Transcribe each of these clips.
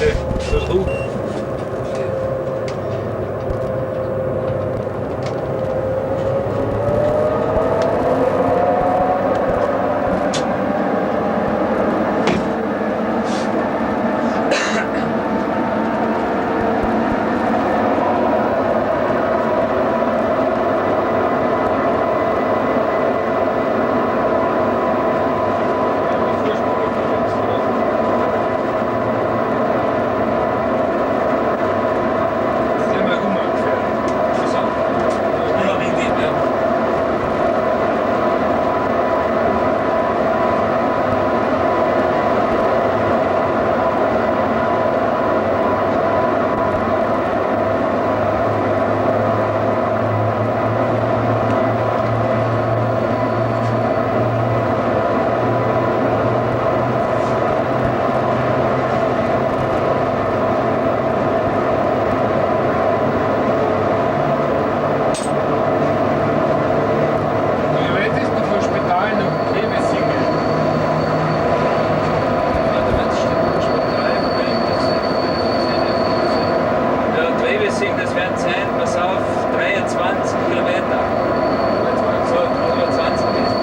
Okay, das ist gut. Das werden sein, pass auf, 23 Kilometer. So, über 20 ist.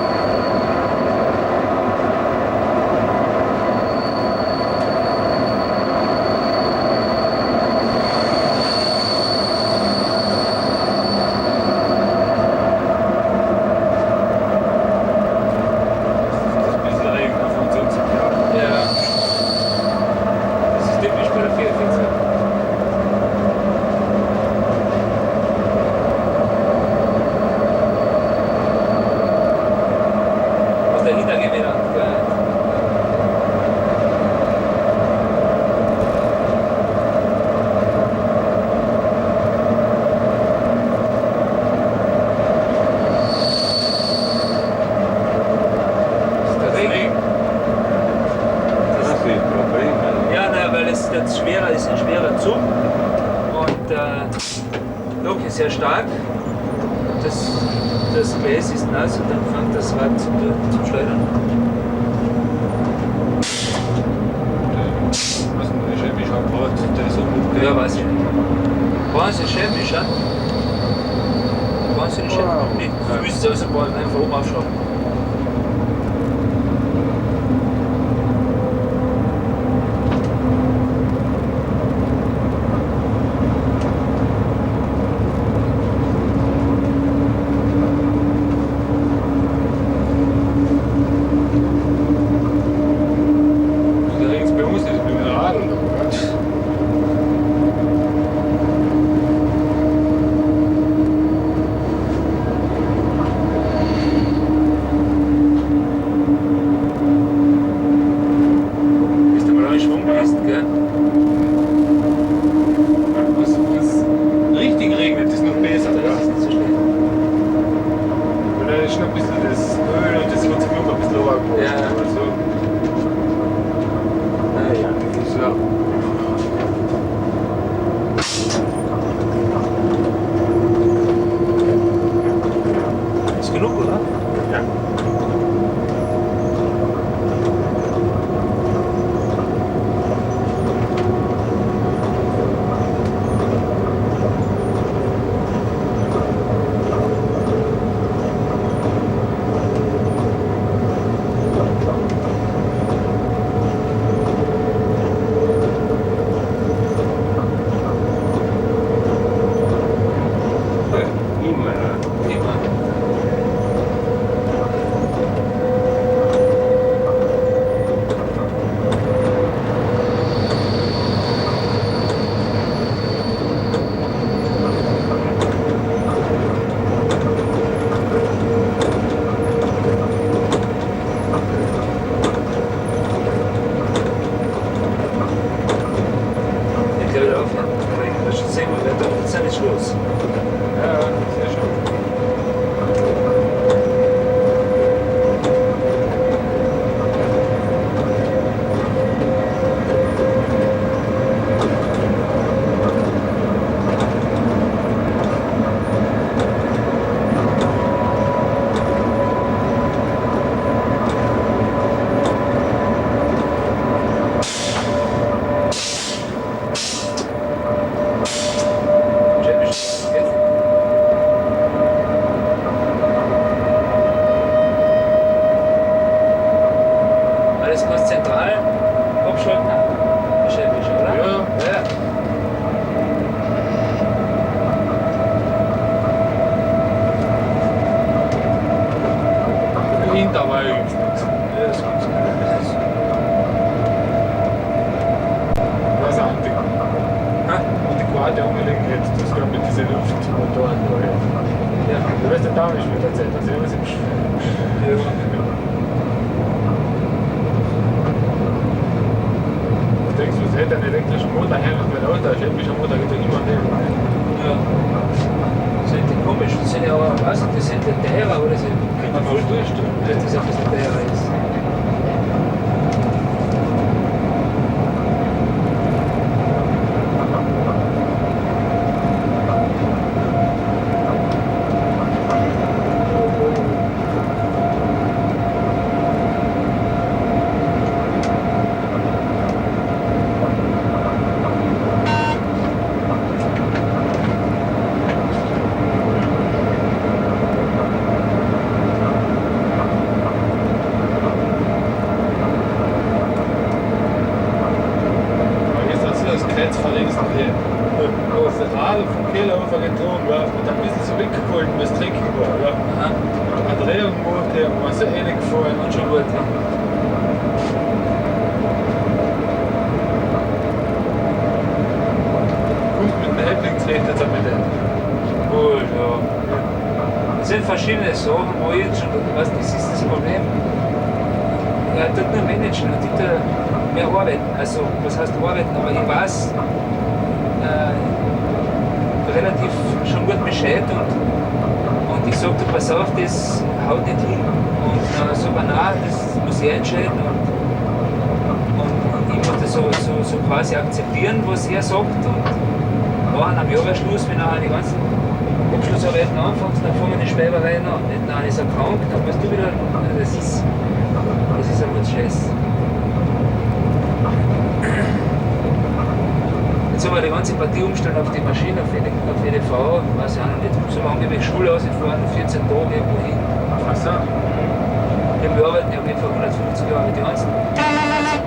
Das ist ein bisschen Regen auf 75 Grad. Ja. Das ist typisch bei der 44. Ist ein schwerer Zug und der Lok ist sehr stark. Das Gleis ist nass und dann fängt das Rad zum Schleudern. Was ein chemischer Brot, der ist so Ja, weiß ich nicht. Brauchen Sie chemisch, ja? Brauchen Sie nicht chemisch? Nee, Sie müssen es außenbauen, einfach oben aufschrauben. Da ist wieder Zeit, dass irgendwas im Ja. Was denkst du, was hält ein elektrischer Motor her mit meinem Auto? Ein chemischer Motor geht ja immer her. Ja. Sind die komisch, das sind ja auch, was, das sind die teurer oder sind Kann man durchstellen. das ist ein bisschen teurer ist. Aber jetzt hast du das Kreuz verlängst hier. Wo es der Radl vom Kehlerhofer getragen war und dann bist du so weggeholt, bis es dreckig war. Ja. Aha, Eine Drehung gemacht, der war so ähnlich gefallen. und schon gut. Ja. Kommst mit dem Häftlingsrecht jetzt auch mit dem. Gut, ja. Es sind verschiedene Sachen, wo ich jetzt schon, was das ist das Problem. Er tut nur managen und tut mehr arbeiten. Also, was heißt arbeiten? Aber ich weiß relativ schon gut Bescheid und ich sage, pass auf, das haut nicht hin. Und sag mir, nein, das muss ich entscheiden. Und ich muss das so quasi akzeptieren, was er sagt. Und nachher am Jahresschluss, wenn er die ganzen Abschlussarbeiten anfängst, dann fangen die Schweibereien an. Nicht, nein, ist er krank, dann musst du wieder. Das ist einmal Scheiß. Jetzt haben wir die ganze Partie umstellen auf die Maschine, auf EDV, weiß ich auch noch nicht. So lange wie ich Schule ausgefahren, 14 Tage irgendwo hin. Ach so. Wir arbeiten ja ungefähr 150 Jahre mit den ganzen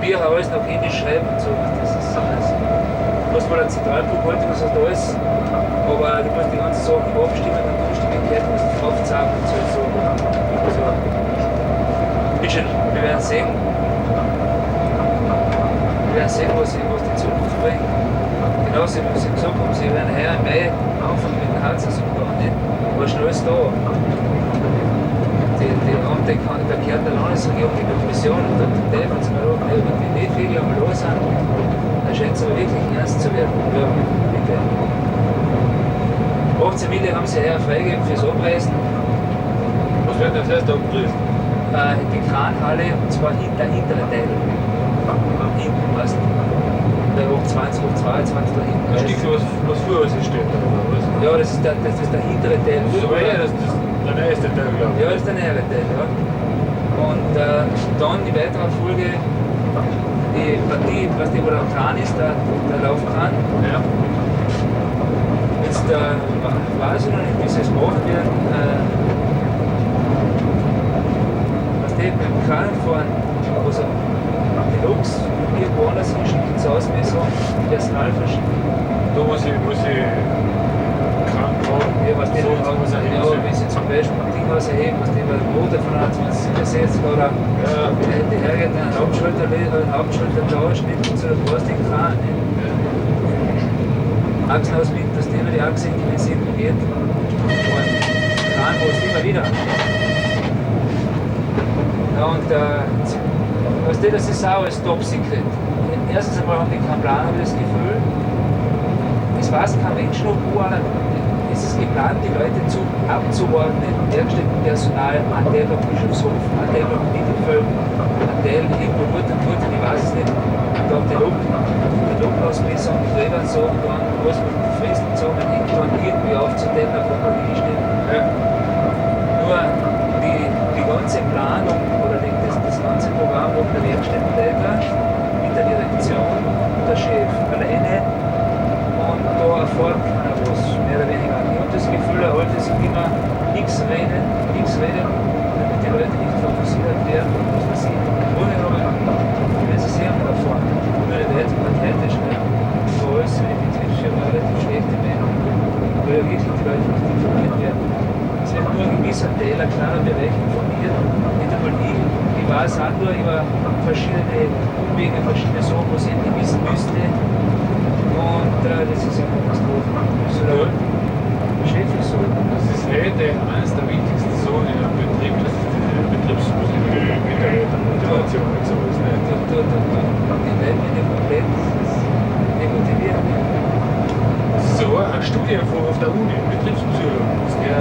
Bücher alles nach Händisch schreiben und so. Das ist alles. Du musst mal ein Zentralbuchhaltung, das heißt alles. Aber du musst die ganzen Sachen abstimmen und Unstimmigkeit musst du aufzeigen und so. Bitte, wir werden sehen. Wir werden sehen, was die Zukunft bringt. Genauso wie Sie gesagt haben, Sie werden heuer im Mai anfangen mit dem Harzer-Sucher und nicht, war schon alles da. Da gehört der Landesregierung die Kommission und der Dave und so weiter, wenn die nicht viel einmal los sind, dann scheint es aber wirklich ernst zu werden. Ja, bitte. 18 Mille haben sie heuer freigegeben fürs Abreisen. Was wird das erst abgerissen? Die Kranhalle, und zwar der hintere Teil. Hinten, weißt du? Der hoch 20, hoch 22 da hinten. Ein Stück, was früher ist steht, oder was? Ja, das ist der hintere Teil. So war ja, das ist der nächste Teil, glaube ich. Ja, das ist der nähere Teil, ja. Und dann die weitere Folge, die Partie, was die, wo der Kran ist, der Laufkran. Ja. Jetzt weiß ich noch nicht, wie sie es machen werden. Was die mit dem Kran fahren, also die Loks irgendwo anders hinschicken zur Ausmessung, Personal verschicken. Da muss ich krank haben. Ja, was die so und so was ja, erheben. wie sie zum Beispiel ein Ding ausheben, was die bei der Motor von einer 20 oder die hergeht, einen Hauptschulter tauschen, nicht zu der Plastikkran. Achsen ausbieten, dass die immer die Achse in den Sinn geht. Und Kran brauchst du immer wieder. Ja, und weißt du, das ist auch als Top Secret. Erstens einmal haben die keinen Plan, habe ich das Gefühl. Es weiß kein Mensch noch, wo es ist geplant, die Leute abzuordnen, Werkstättenpersonal, ein Teil auf Bischofshof, ein Teil auf Mittelfeld, ein Teil irgendwo gut und gut, ich weiß es nicht. Und dann die Lokausmessung, die Träger so, und dann was mit den Fristen so, man irgendwann irgendwie aufzuteilen, auf einmal hinstellen. Ja. Nur die ganze Planung oder das ganze Programm macht der Werkstättenleiter mit der Direktion, der Chef alleine und da erfährt keiner was, mehr oder weniger. Ich habe das Gefühl, er wollte sich immer nichts reden, damit die Leute nicht fokussiert werden, was man sieht. Ohne aber, wenn sie sehen, erfahren, würde der jetzt parteiisch werden. So alles für die Betriebsführer relativ schlechte Meinung, weil ja wirklich die Leute nicht informiert werden. Es wird nur ein gewisser Teil, ein kleiner Bereich informiert, nicht einmal ich. Ich weiß auch nur über verschiedene Umwege, verschiedene Sachen, was ich nicht wissen müsste. Und das ist eine Katastrophe. Der Chef ist so. Das ist heute eines der wichtigsten Sachen in einem Betrieb, das ist die Mitarbeitermotivation und sowas. Ne? Die Welt mit dem komplett demotiviert. Das ist so ein Studienfach auf der Uni, Betriebspsychologie. Ja.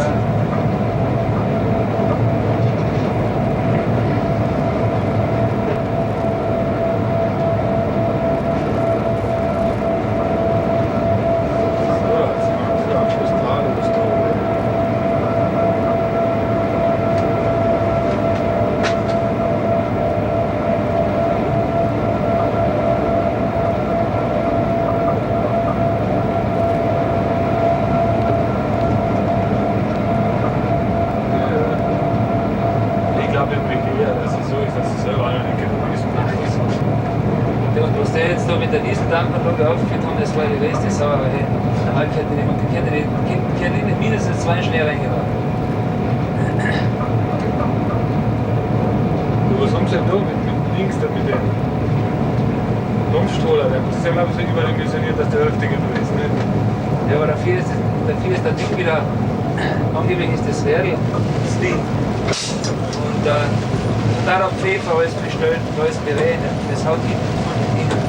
Was der jetzt da mit der Dieseltankanlage aufgeführt haben, das war die größte Sauerei. Der Halb hätte nicht mindestens 2 Schnee reingehauen. Was haben sie denn da mit links da mit dem Dampfstrahler? Das ist ja glaube ich so überdimensioniert, dass der Hälfte genug ist. Nicht? Ja, aber dafür ist der Ding wieder, angeblich ist das Rädel, das Ding. Und darauf Pfeffer alles bestellt, alles berät, das haut hinten von innen.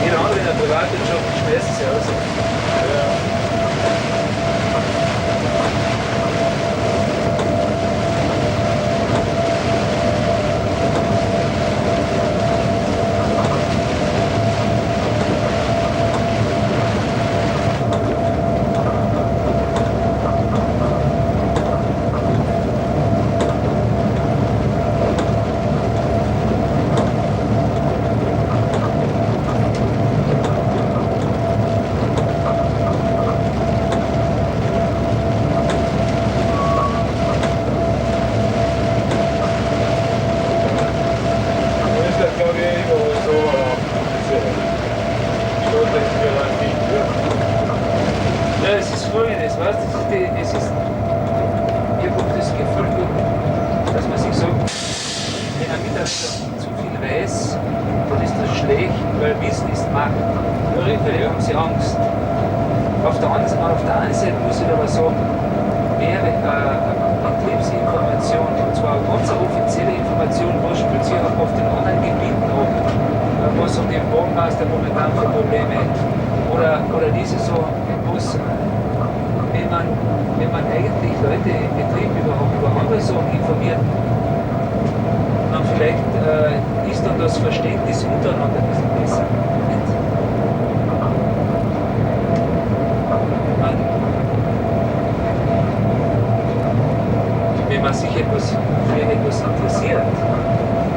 Jeder andere in der Privatwirtschaft schmeißt es ja aus. Ja, es ist folgendes, weißt du, ich habe das Gefühl, dass man sich sagt, wenn ein Mitarbeiter zu viel weiß, dann ist das schlecht, weil Wissen ist Macht. Weil haben sie Angst. Auf der einen Seite muss ich aber sagen, wäre Betriebsinformation, und zwar eine ganz offizielle Information, was spielt sich auch auf den anderen Gebieten ab, was um den Wagenmeister momentan für Probleme, oder diese so, was, wenn man eigentlich Leute im Betrieb über andere Sachen informiert, dann vielleicht ist dann das Verständnis untereinander ein bisschen besser. Wenn man sich für etwas interessiert,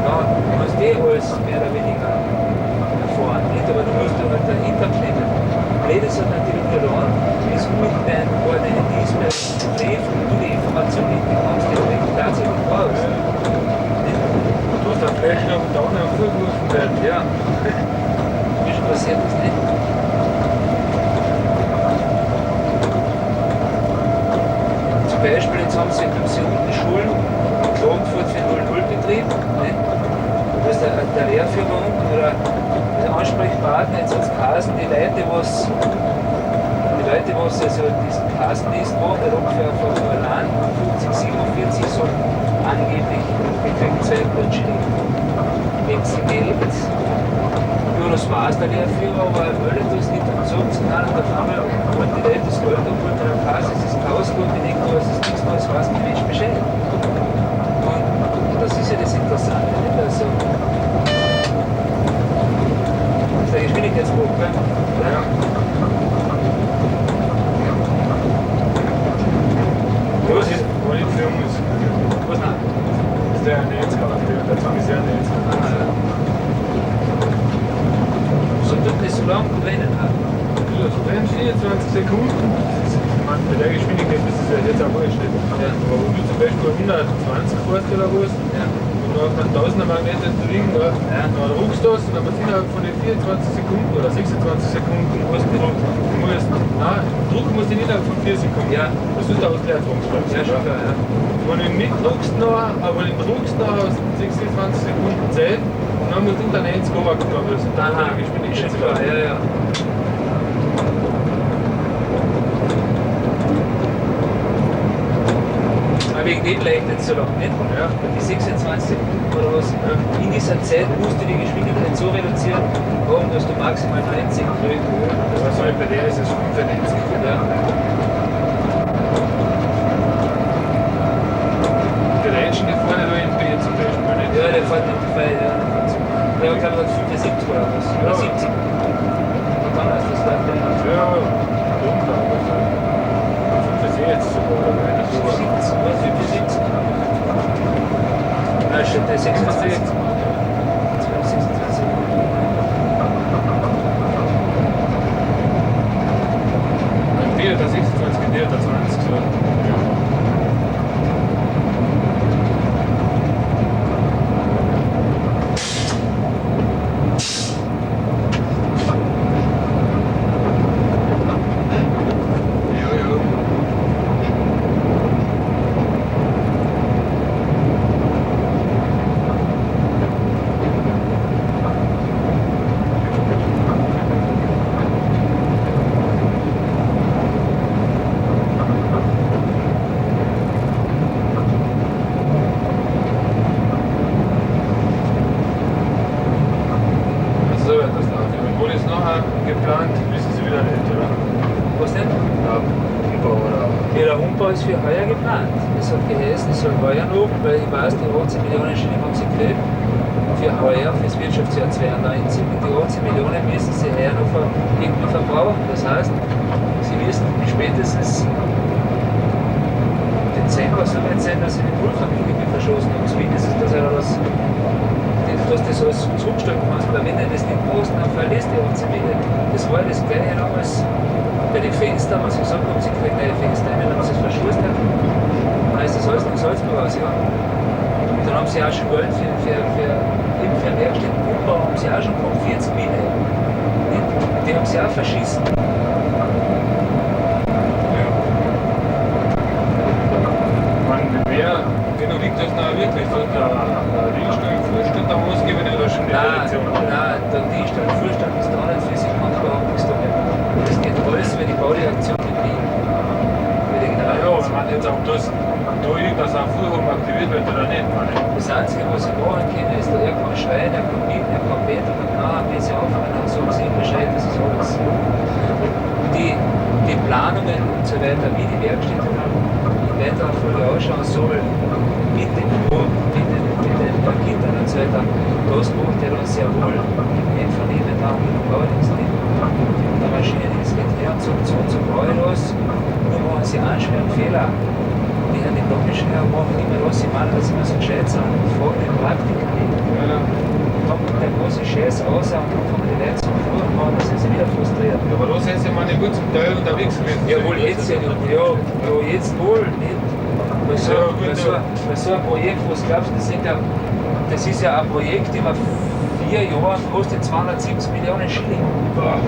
dann musst du alles mehr oder weniger erfahren. Nicht? Aber du musst halt dahinter klemmen. Blöd ist halt natürlich daran, es mit deinen Display trifft und du die Information nicht bekommst, die du tatsächlich brauchst. Du hast einen Flash noch und da unten vorgerufen werden. Ja. Wie schon passiert ist, nicht? Zum Beispiel, jetzt haben sie unten Schulen, Klagenfurt für 0-0-Betrieb. Da ist der Lehrführer unten oder der Ansprechpartner, jetzt hat es geheißen, die Leute, was also diesen Kassendienst machen, der ungefähr von allein 50, 47 so angeblich gekriegt sein stehen. Wegen sie Geld. Ja, das war es, der Lehrführer, aber er wollte das nicht sagen zu können. Und auf einmal wollen die Leute das Geld abholen von der Kasse, es ist rausgekommen, die denken, es ist nichts mehr, es weiß kein Mensch Bescheid. Und das ist ja das Interessante, nicht? Also, das ist der Geschwindigkeitsbruch, gell? Ja. Was ist, wo die Firma ist? Was noch? Das ist der Netzcharakter, der Zwang ist ja ein Netzcharakter. So tut das so lange brennen hat. Ja, so brennen 24 Sekunden. Bei der Geschwindigkeit ist es ja jetzt auch wurscht. Ja. Aber wenn du zum Beispiel 120 fährst oder was, Ja. und auf einen Tausender Magnet zu liegen, ja. Ja. Dann ruckst du das und dann musst du innerhalb von den 24 Sekunden oder 26 Sekunden drucken musst du innerhalb von 4 Sekunden. Ja. Das ist der Ausleerungsschlag. Ja, schon klar, ja. Wenn du nicht druckst noch, aber wenn du druckst noch aus 26 Sekunden Zeit und dann musst du unter 90 runterkommen, weil sonst dann die Geschwindigkeit schon klar, ja, ja. Aber wegen dem leicht jetzt so lang, nicht? Ja. Die 26 Sekunden oder was. Ja. In dieser Zeit musst du die Geschwindigkeit so reduzieren, dass du maximal 90 kriegst. Was halt bei der ist es 95. Ja. Der Rätschen, der vorne da in B zum Beispiel nicht. Ja, der fährt nicht frei, ja. Ja, ich glaube, das hat 75 oder was. Oder 70. Und dann heißt das läuft der nicht. Ja, dumm da, aber so. Das ist jetzt sogar, oder wenn das so 70, was? 75? Nein, steht der 26. 26. Ein Bier, der 26 der 20 so. So wird das laufen. Und wurde es nachher geplant, wissen Sie wieder nicht, oder? Was denn? Ja, Umbau oder. Ja, der Umbau ist für heuer geplant. Es hat geheißen, es soll heuer noch, weil ich weiß, die 18 Millionen Schilling haben sie gekriegt. Für heuer, für das Wirtschaftsjahr 92. Und die 18 Millionen müssen sie heuer noch irgendwie verbrauchen. Das heißt, sie müssen spätestens Dezember so weit sein, dass sie die Pulvermilch verschossen haben. Zumindest, dass er das alles zurückstellen kannst. Weil wenn er das nicht machst, dann verlässt die 18 Millionen. Das war das gleiche damals bei den Fenstern, was ich gesagt habe, sie kriegen neue Fenster ein, dann haben sie es verschlossen. Dann ist das alles nach Salzburg ausgegangen. Und dann haben sie auch schon Geld für den Werkstättenumbau, haben sie auch schon gehabt, 40 Millionen. Die haben sie auch verschissen. Ja. Man, wer, genau liegt das noch wirklich so der Dienststelle, Vorstand, da muss geben, oder schon die Redaktion? Nein, der Dienststelle, der Vorstand ist da nicht für sich und überhaupt nichts damit. Das geht alles über die Baudirektion mit Wien. Über die Ja, Generaldirektion. wenn man jetzt auch das, da irgendwas auf Vorhaben aktiviert wird oder nicht, meine ich. Das Einzige, was ich machen kann, ist, er kann schreien, er kann bieten, er kann beten, er kann nachher, wenn sie aufhören, dann sagen sie ihm Bescheid, das ist alles. Die Planungen und so weiter, wie die Werkstätte dann in weiterer Folge ausschauen soll, mit den Gittern und so weiter, das macht er dann sehr wohl im Vernehmen dann mit dem Baudienst nicht. Und der Maschinendienst geht her und sagt, so brauche ich das, nur machen sie einen schweren Fehler. Die Herren die komischen Herren machen immer was, sie meinen, dass sie immer so gescheit sind und fragen den Praktiker nicht. Ja. Dann kommt der große Scheiß raus und dann kommen die Leute zum Fluchen machen, dann sind sie wieder frustriert. Ja, aber da sind sie meine gut zum Teil unterwegs gewesen. Ja, wohl jetzt ja nicht. Ja, jetzt wohl nicht. Bei so, Ja, gut, bei so einem Projekt, was glaubst du, das ist ja ein Projekt über 4 Jahre, kostet 270 Millionen Schilling. Boah.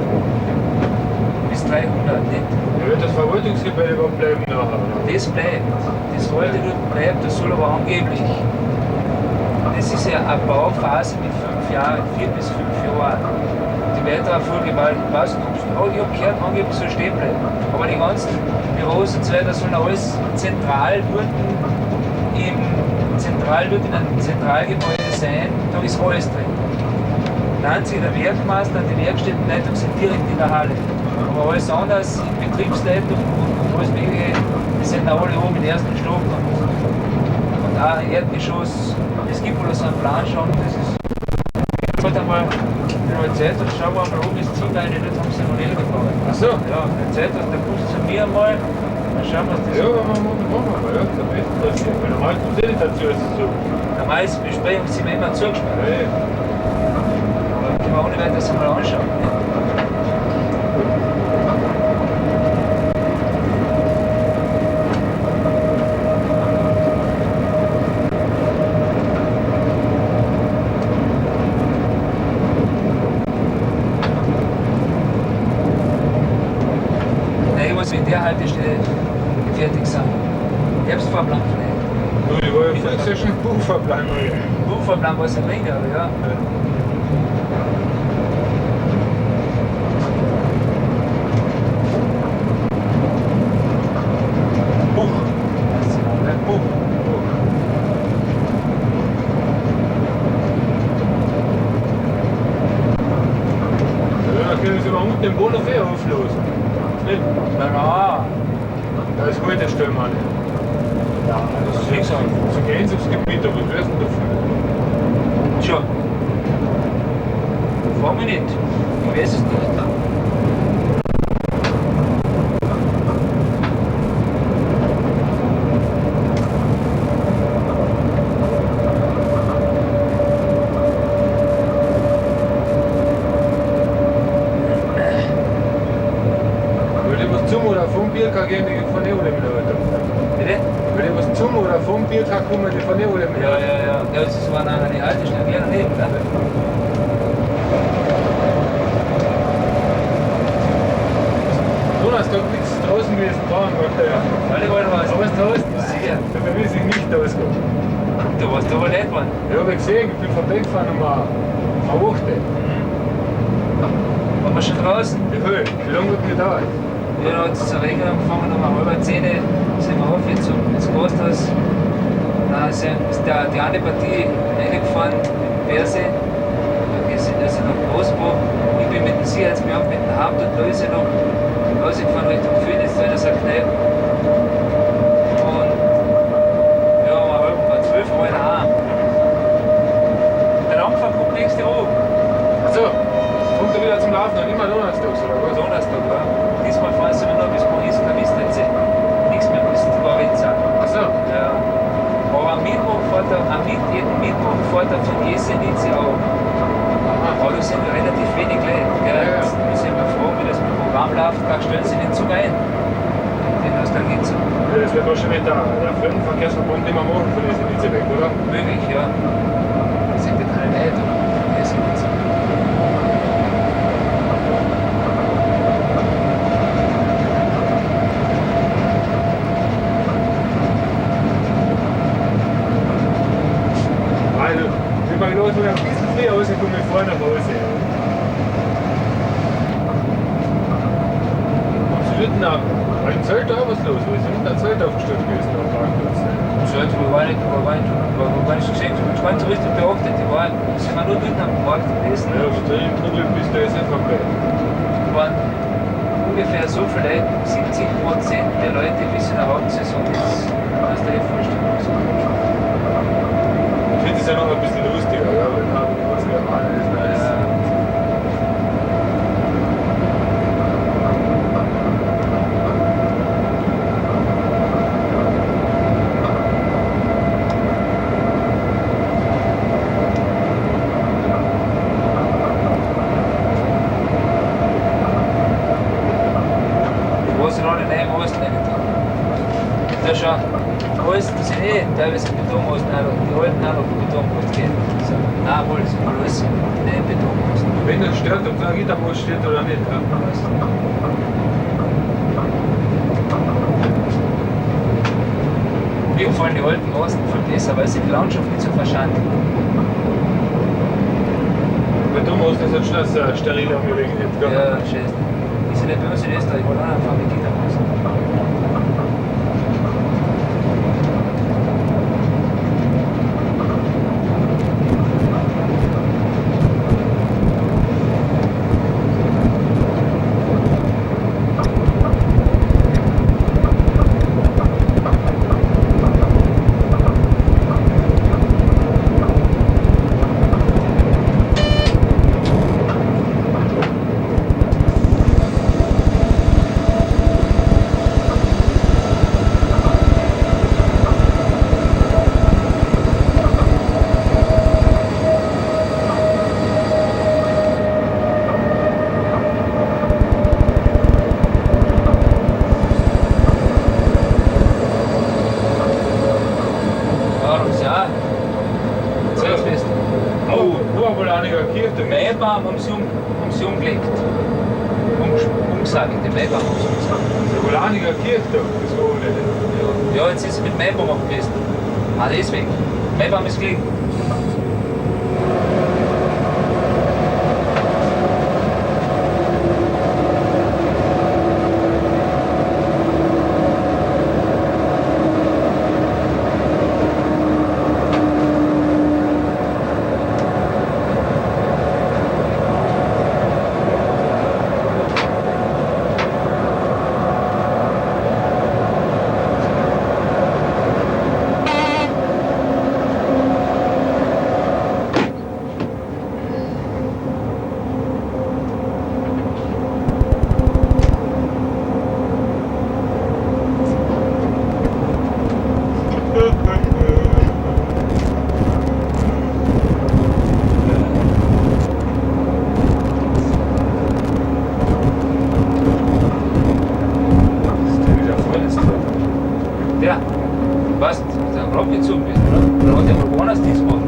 Bis 300, nicht? Ja, wird das Verwaltungsgebäude überhaupt bleiben nachher? Oder? Das bleibt. Das alte dort bleibt, das soll aber angeblich. Das ist ja eine Bauphase mit 5 Jahren, 4 bis 5 Jahren. Die weitere Folge, weil ich weiß nicht, ich habe gehört, angeblich soll stehen bleiben. Aber die ganzen Büros und so weiter sollen alles zentral dort in einem Zentralgebäude sein, da ist alles drin. Der einzige, der Werkmeister und die Werkstättenleitung sind direkt in der Halle. Aber alles anders, die Betriebsleitung und alles Mögliche, die sind alle oben im ersten Stock und auch Erdgeschoss. Es gibt wohl so einen Plan schon, das ist. Ich wollte einmal in der Zeitung schauen, wir mal oben ist Zimmer rein, dort haben sie ein Modell gebaut. Ach so. Ja, in der Zeitung, da kommst du zu mir einmal, dann schauen wir uns das Ja, an. machen wir mal, ja, das ist das. Weil normal kommt eh nicht dazu, ist es so. Normal ist Besprechungszimmer immer zugesperrt. Hey. Aber können wir ohne weiteres einmal anschauen. Uferplan vielleicht. Du, die war ja früher schon Buchverplan. Uferplan war es ein wenig, aber ja. Buch. Buch. Ja, dann können Sie mal unten den Bonhoeffer auflösen. Nicht? Na, Da ist gut, das stellen wir nicht. ja, das ist nichts an. So gehen Sie aufs Gebiet, aber du wirst nicht dafür. Tja. Frag mich nicht. Ich weiß es nicht. Will ich was zum oder vom Bierka gehen, die von Eule mit heute. Bitte? Will ich was zum oder vom Bierka kommen, die von Eule mit Ja, heute. ja, ja. Ja, das war nachher die alte Stelle hier daneben, ne? Jonas, da nichts draußen gewesen fahren, macht er ja. Alle wollen was. Aber es draußen ist Sicher. da will ich nicht auskommen. Du warst aber nicht, Mann. Ich habe gesehen, ich bin vorbeigefahren um eine Woche. Waren wir schon draußen? Die Höhe, wie lange wird denn gedauert? Ja, da hat es zu regnen angefangen, um 9:30 sind wir auf jetzt ins Gasthaus. Dann ist die eine Partie reingefahren, Berse. Wir sind also nach Großbruch. Ich bin mit dem Sicherheitsbeamten, mit dem Haupt und Löse noch rausgefahren Richtung Phoenix, da ist eine Kneipe. Und ja, um 12 Uhr daheim. Der Anfang kommt nächste Woche. Achso, kommt er wieder zum Laufen und immer donnerstags oder was? Donnerstag, ja. Diesmal fahren sie nur noch bis Paris, Kavistritze. Nichts mehr bis Goritza. Achso, Ja. Aber am Mittwoch fährt er, jeden Mittwoch fährt er von Jesenice auch. Aber da sind relativ wenig Leute. Gell? Ja, ja. Wir sind mal froh, wie das mit dem Programm läuft. Da stellen sie den Zug ein. Den Nostalgiezug. das wird wahrscheinlich der Fremdenverkehrsverbund immer machen von dieser Linie weg, oder? Möglich, ja. Das sind ja keine Leute. Jesenice. Also, ich bin los, wenn ein bisschen früher rausgekommen ist, vorne nach Hause. Und sie nach ein Zelt da was los, weil sie sind ein Zelt aufgestellt gewesen am Parkplatz. So, wir waren nicht geschenkt, wir waren so richtig beachtet. Die sind nur dort am Markt gewesen. Ja, aber drin im Trubel bist du jetzt einfach weg. Waren ungefähr so viele Leute, 70% der Leute bis in der Hauptsaison ist aus der Vorstellung. Ich finde es ja noch ein bisschen lustiger, ja, weil da was wir machen ist nice. Was noch nicht nehmen mussten, da ist schon alles, das sind teilweise Betonmassen, die alten auch noch Betonmassen gehen. So, nein, wohl, das sind alles nicht Betonmassen. Wenn das stört, ob da ein Gitterpost steht oder nicht. Ja. Mir gefallen die alten Massen viel besser, weil sie die Landschaft nicht so verschandeln. Bei Thomas ist das schon eine sterile Angelegenheit. gell? Ja, schön. Die sind nicht bei uns in Österreich, ich wollte auch anfangen mit Gittermassen. Kirche. Weinbaum haben sie umgelegt. Umgesagt, die Maibach haben sie umgesagt. Der Wolaniger Kirche da, das war auch nicht. Ja, jetzt ist sie mit Maibaum auch gewesen. Ah, deswegen. Maibaum ist gelegen. Ja, was? Der abgezogen ist, oder? Oder hat der mal woanders nichts gemacht?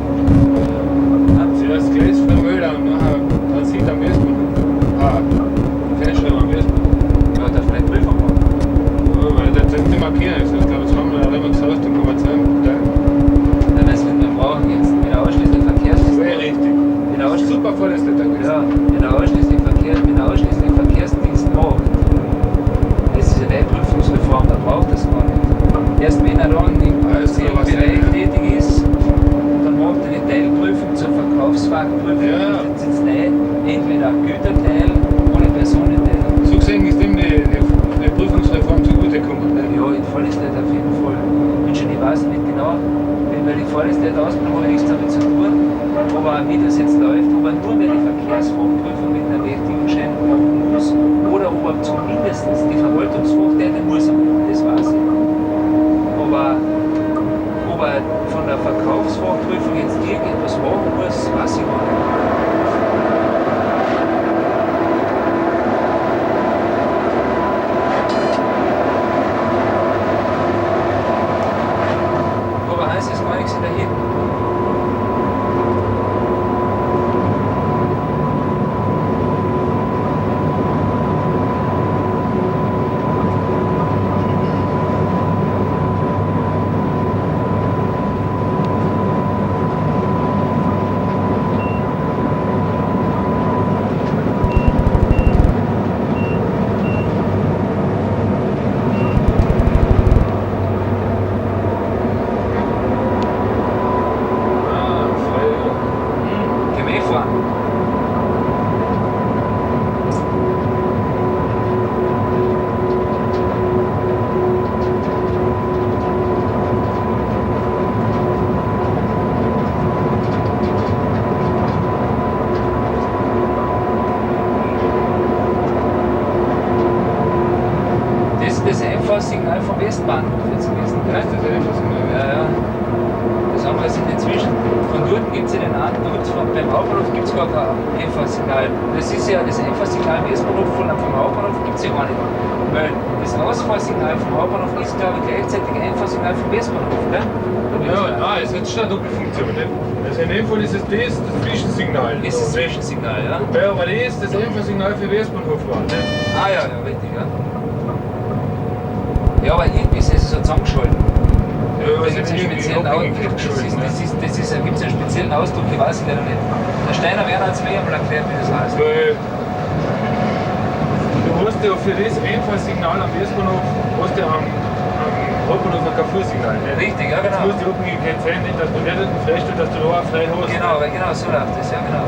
Zuerst Gleis für Müller und nachher Transit am besten. Fernschreiber am besten. Ja, hat er vielleicht Prüfung gemacht. Ja, weil das sind die markieren. Ich glaube, jetzt haben wir da immer gesagt, dann kommen wir zu einem Teil. Dann weißt du, wir brauchen jetzt wieder ausschließlich Verkehrsdienst. Sehr richtig. Wieder ausschließlich, Super volles Wetter gewesen. ja, wieder ausschließlich Verkehrsdienst macht. Das ist eine Prüfungsreform, da braucht das gar nicht. Erst wenn er dann im Bereich tätig ist, dann macht er die Teilprüfung zur Verkaufsfahrtprüfung. Ja. Das ist jetzt nicht entweder Güterteil oder Personenteil. So gesehen ist dem die Prüfungsreform zugutekommen. Ne? Ja, in Vollestet auf jeden Fall. Ich weiß nicht genau, weil die Vollestet-Ausbildung habe ich nichts damit zu tun, aber wie das jetzt läuft, ob er nur mehr die Verkehrsfachprüfung mit einer richtigen Schein machen muss oder ob er zumindest die Verwaltungsfachteile muss er machen, das weiß ich. Aber ob er von der Verkaufsfachprüfung jetzt irgendetwas machen muss, weiß ich gar nicht. Aber heißt es gar nichts in der Hin. Das Einfahrsignal vom Westbahnhof jetzt gewesen. Ja, das ist etwas Ja, ja. Das haben wir jetzt inzwischen. Von dort gibt es ja den anderen, beim Hauptbahnhof gibt es gar kein Einfahrsignal. Das ist ja das Einfahrsignal im Westbahnhof, vom Hauptbahnhof gibt es ja gar nicht. Weil das Ausfahrsignal vom Hauptbahnhof ist, glaube ich, gleichzeitig Einfahrsignal vom Westbahnhof, ne? Ja, nein, es hat schon eine Doppelfunktion. Also in dem Fall ist es das Zwischensignal. Das ist das Zwischensignal, ja? Wobei aber das Einfahrsignal für Westbahnhof war. Ne? Ah ja, ja, richtig, ja. Ja, aber irgendwie ist es so zusammengeschalten. Ja, Da gibt es einen speziellen Ausdruck. Da gibt's einen speziellen Ausdruck, ich weiß es leider nicht. Der Steiner Werner hat es mir einmal erklärt, wie das heißt. Weil du hast ja für das Einfahrsignal am Westbahnhof hast du am Hauptbahnhof ein Carrefour-Signal. Ne? Richtig, ja genau. Das muss die Abhängigkeit sein, nicht, dass du nicht freistellst, dass du da auch frei hast. Genau, weil genau so läuft das, ja genau.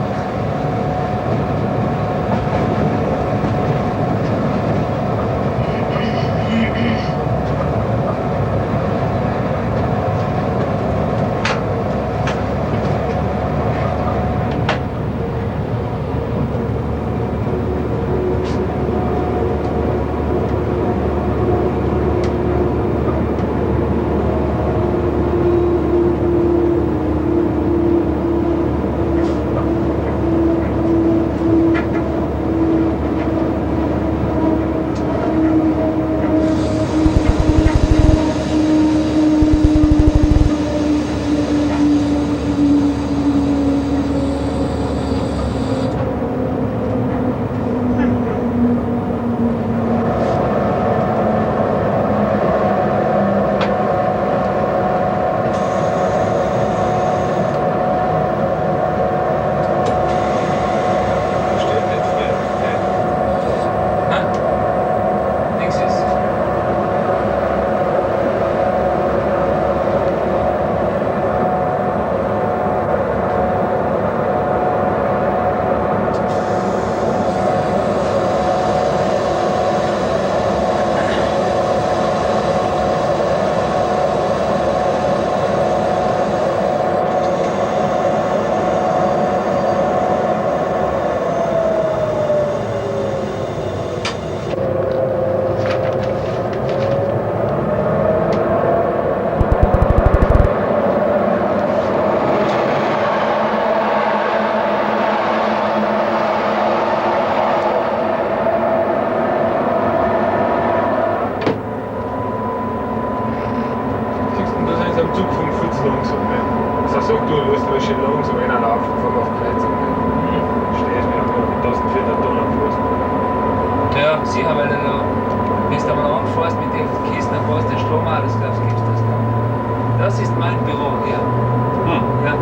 Zug vom viel zu langsam. Ne? Das heißt, du lässt schön langsam reinlaufen, voll auf Kreuzung. Ne? Stehst mit 1400 Dollar Fuß. Ja, sicher, weil du, wenn du mal anfährst mit den Kisten, dann fährst du den Strom an, das glaubst du, gibst das noch. Das ist mein Büro hier. Ja.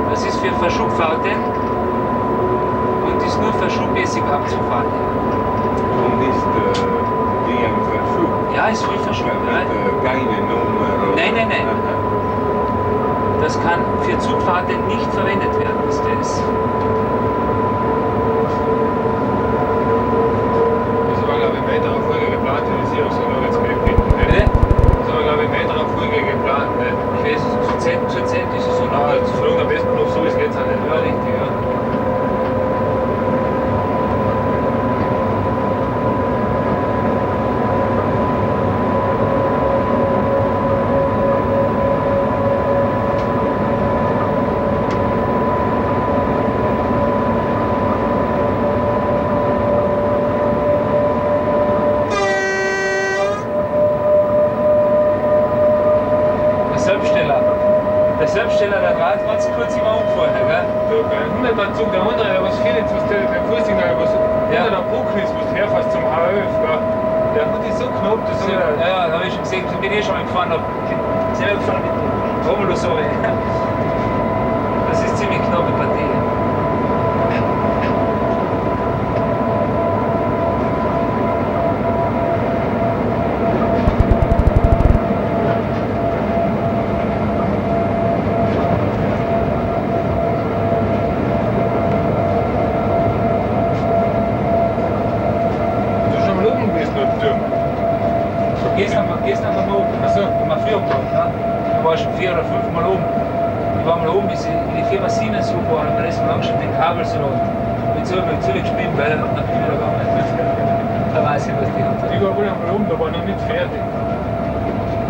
Das ist für Verschubfahrten und ist nur verschubmäßig abzufahren. Und ist die am Verschub? Ja, ist viel Verschub. Keine Nummer? Nein. Das kann für Zugfahrten nicht verwendet werden. Das Das war, glaube ich, in weiterer Folge geplant, wenn ich hier auch so noch jetzt mitbringen. Bitte? Das war, glaube ich, in weiterer Folge geplant. Ne? Ich weiß, zurzeit ist es so noch. Solange am besten noch so ist, geht es auch nicht. Ja, richtig, ja. Der Selbststeller, der Draht war zu kurz immer umgefahren, gell? Der 100er-Zug, der andere, der was fehlt, was der Fußgänger, was Ja. der Brocken ist, was du herfährst zum HF, gell? Der Hut ist so knapp, das ist Ja, habe ich schon gesehen, bin ich schon mal gefahren, sind wir gefahren mit Romulus, sorry. Das ist ziemlich knappe Partie. du schon mal oben gewesen, du. Gestern mal oben. Achso. Mal früher gefahren, ne? Ich war schon 4 oder 5 Mal oben. Ich war mal oben, bis ich in die Firma Siemens war und mir ist lang schon den Kabel so lang. Ich bin zurückgespielt, weil dann bin ich wieder gegangen. Da weiß ich, was die haben. Ich war wohl einmal oben, da war noch nicht fertig.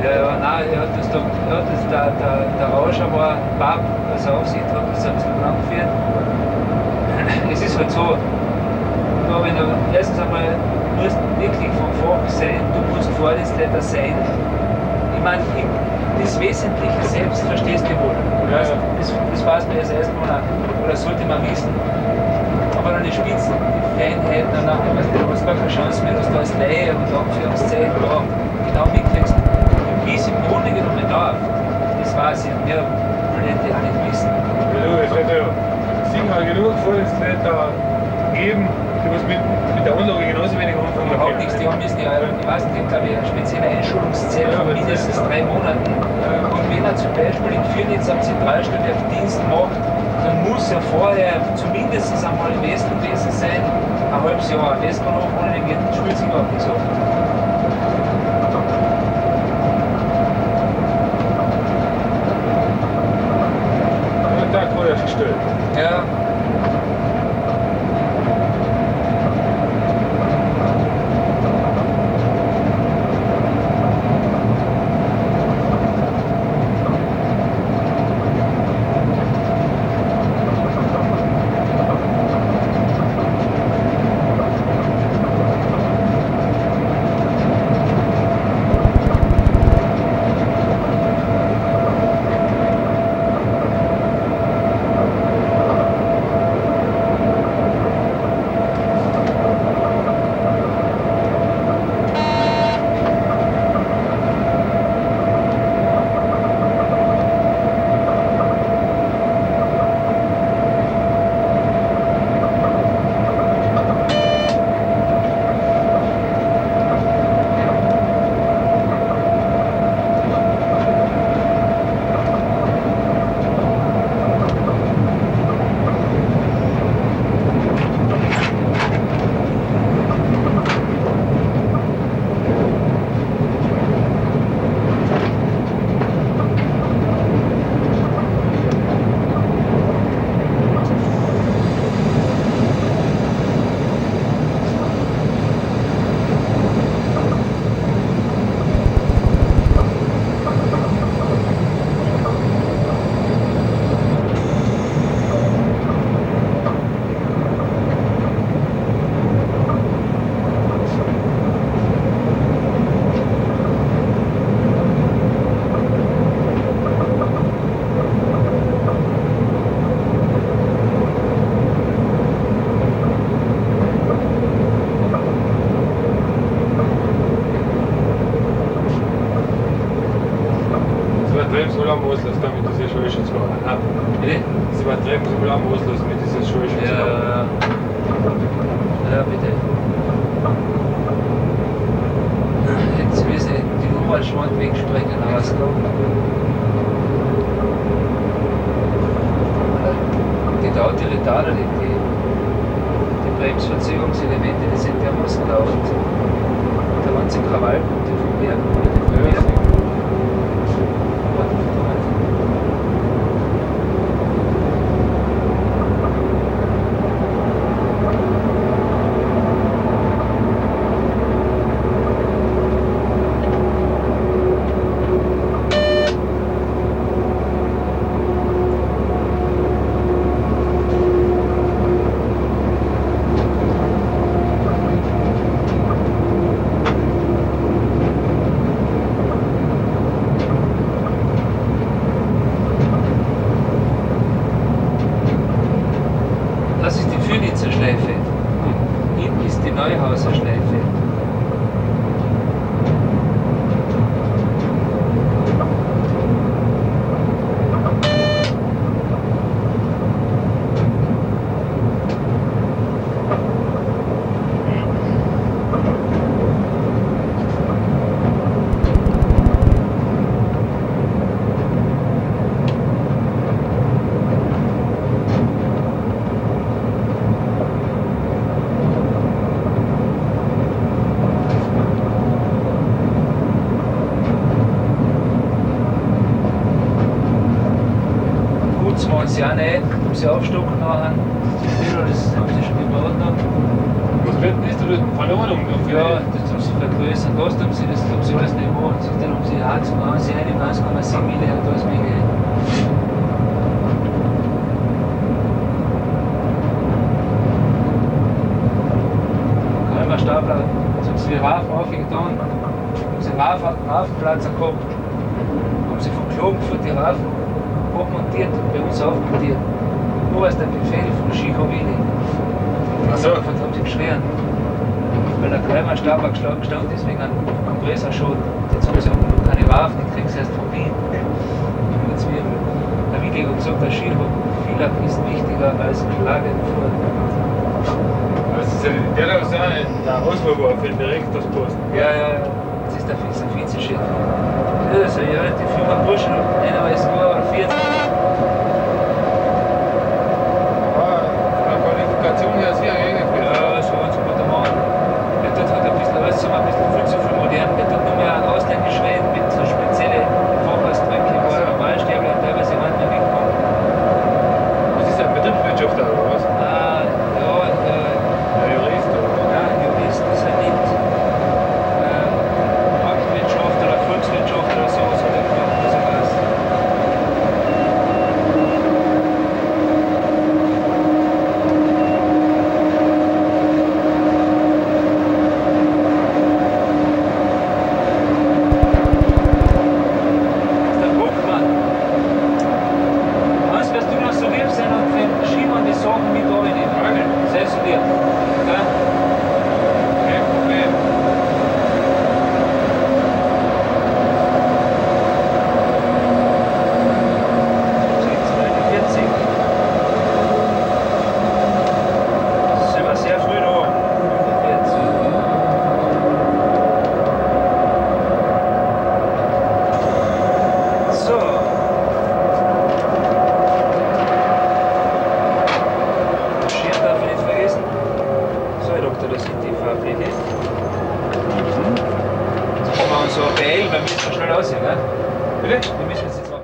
Ja, nein, der Rauscher war Bab, also Aufsicht hat das ein bisschen lang geführt. Es ist halt so, da wenn du erstens einmal musst wirklich vom Fach sein, du musst Vordienstleiter sein. Ich meine, das Wesentliche selbst verstehst du wohl. Ja. Das weiß man erst Monat oder sollte man wissen. Aber dann die Spitzen, die Feinheiten und nachher, du hast gar keine Chance mehr, dass du als Laie und Anführungszeichen genau mitkriegst, wie es im Grunde genommen darf. Das weiß ich und wir wollen die auch nicht wissen. Ja, du, es wird ja sicher genug Vordienstleiter geben, die was mit der Anlage genauso wenig anfangen Überhaupt nichts, die haben müssen ja, ich weiß nicht, glaube ich, eine spezielle Einschulungszeit von mindestens 3 Monaten. Und wenn er zum Beispiel in Fürnitz am Zentralstadtwerk Dienst macht, dann muss er vorher zumindest einmal im Westen gewesen sein, ein halbes Jahr. Lässt man noch ohne den Geld spielt sich überhaupt nichts ab. Und da wurde er gestellt. Ja. viel am Auslösen, damit diese Schulschutz machen. Ja. Bitte? Sie übertreiben so viel am Auslösen mit dieser Schulschutz. Ja, bitte. Jetzt wissen die Oberschwandwegstrecken rauskommen. Die Dauerretarder, die Bremsverzögerungselemente, die sind dermaßen laut. Der ganze Krawall kommt ja vom Berg. Das ist die Fürnitzer Schleife. Hinten ist die Neuhauser Schleife. Das machen sie auch nicht, sie aufstocken nachher. Das haben sie schon gebaut. Was wird denn das? Du hast Verloren Ja, das haben sie vergrößert. Last haben sie alles nicht gemacht. Dann haben sie Harz gemacht, sie haben 1,7 Milliarden da ist Menge. Stapler, jetzt haben sie die Rafen aufgetan, haben sie einen Rafenplatz gehabt, haben sie von Klagenfurt die Rafen hochmontiert und bei uns aufmontiert. Nur als der Befehl von Schichovili. Achso. Davon haben sie geschrien, weil der Kreimer Stapler gestanden ist wegen einem Kompressorschaden. Jetzt haben sie aber noch keine Rafen, die kriegst du erst von Wien. Jetzt wird der Willi hat gesagt, der Skivillach ist wichtiger als Klagenfurt. Das ist ja der ist ja der Ausrufer für den Direktorsposten. Ja, das ist der Vizechef. Ja, das ist ein relativ junger Bursche, einer ist nur 40. Von der Qualifikation her sehr irgendwie. Ja, so ein guter Mann. Der tut halt ein bisschen, weißt du, ein bisschen viel zu viel modern. Der tut nur mehr ausländisch reden mit so speziellen Fachausdrücken, wo er Normalsterbler und teilweise andere wegkommen. Was ist der Betriebswirtschaftler oder was? Der Jurist oder? Ja, Jurist ist er nicht. Marktwirtschaft oder Volkswirtschaft oder sowas hat er gemacht, was er weiß. Das ist der Bruckmann. Hans, wirst du noch so lieb sein und für den Schiemann die Sachen mit reinnehmen? Sei so lieb. Ja? Kein Problem. Das ist immer sehr früh da. So. Schirm darf ich nicht vergessen. So, Herr Doktor, das sind die Farbfläche. Jetzt machen wir uns so beeilen, weil wir müssen schnell aussehen, gell? Bitte? Wir müssen jetzt